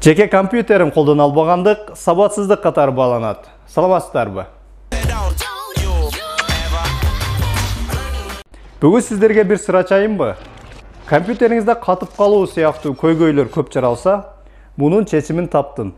Жеке компьютерим колдон албагандык сабатсыздык катары бааланат. Саламатсыздарбы? Бүгүн сиздерге бир сыр ачайынбы? Компьютериңизде катып калуу сыяктуу көйгөйлөр көп жаралса, мунун чечимин таптым.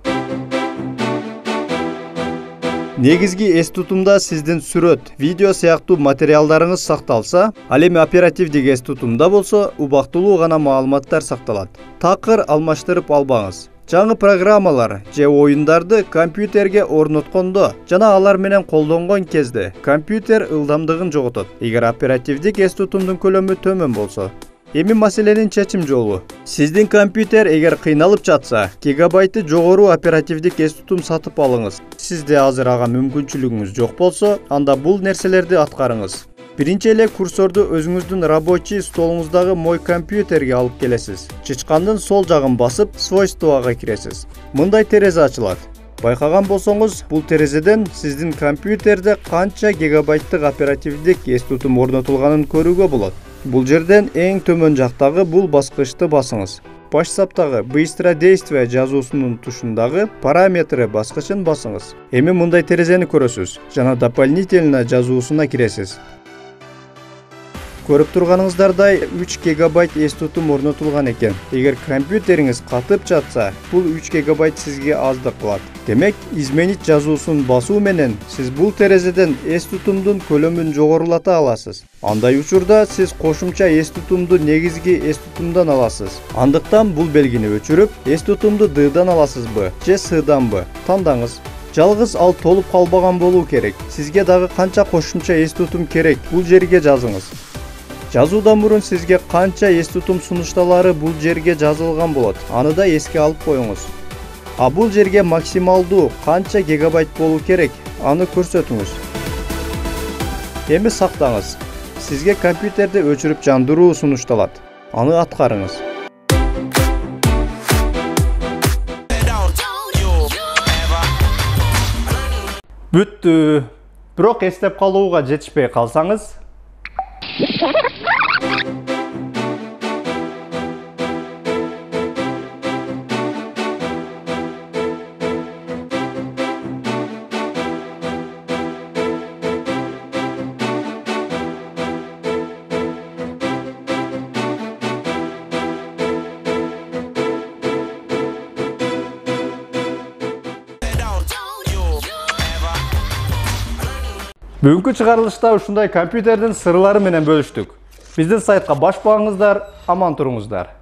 Негизги эс тутумда сиздин сүрөт, видео сыяктуу материалдарыңыз сакталса, ал эми оперативдик эс тутумда болсо убактылуу гана маалыматтар сакталат. Такыр алмаштырып албаңыз. Жаңы программалар же оюндарды компьютерге орноткондо жана алар менен колдонгон кезде компьютер ылдамдыгын жоготот. Эгер оперативдик эс тутумдун көлөмү төмөн болсо. Эми маселенин чечим жолу. Сиздин компьютер эгер кыйналып жатса, гигабайты жогору оперативдик эс тутум сатып алыңыз. Сизде азыр ага мүмкүнчүлүгүңүз жок болсо, анда бул нерселерди аткарыңыз. Биринчи эле курсорду өзүңүздүн рабочий столуңуздагы мой компьютерге алып келесиз. Чычкандын сол жагын басып, свойствага киресиз. Мындай терезе ачылат. Байкаган болсоңуз, бул терезеден сиздин компьютерде канча гигабайттык оперативдик эс тутум орнотулганын көрүүгө болот. Бул жерден эң төмөн жактагы бул баскычты басыңыз. Баш саптагы быстро действие жазуусунун тушундагы параметры баскычын басыңыз. Эми мындай терезени көрөсүз жана дополнительно жазуусуна киресиз. Көрүп турганыңыздардай 3 гигабайт эс тутум орнотулган экен. Эгер компьютериңиз катып жатса, бул 3 гигабайт сизге аздык кылат. Демек, изменить жазуусун басуу менен сиз бул терезеден эс тутумдун көлөмүн жогорулата аласыз. Андай учурда сиз кошумча эс тутумду негизги эс тутумдан аласыз. Андыктан бул белгини өчүрүп, эс тутумду D'дан аласызбы же S'данбы тандаңыз. Жалгыз ал толуп калбаган болуу керек. Сизге дагы канча кошумча эс тутум керек, бул жерге жазыңыз. Жазуудан мурун сизге канча эс тутум сунушталары бул жерге жазылган болот. Аны да эске алып коюңуз. А бул жерге максималдуу канча гигабайт болуу керек, аны көрсөтүңүз. Эми сактаңыз. Сизге компьютерди өчүрүп жандыруу сунушталат. Аны аткарыңыз. Бүттү. Бирок эстеп калууга жетишпей калсаңыз, бүгүнкү чыгарылышта ушундай компьютердин сырлары менен бөлүштүк. Биздин сайтка баш багыңыздар, аман туруңуздар.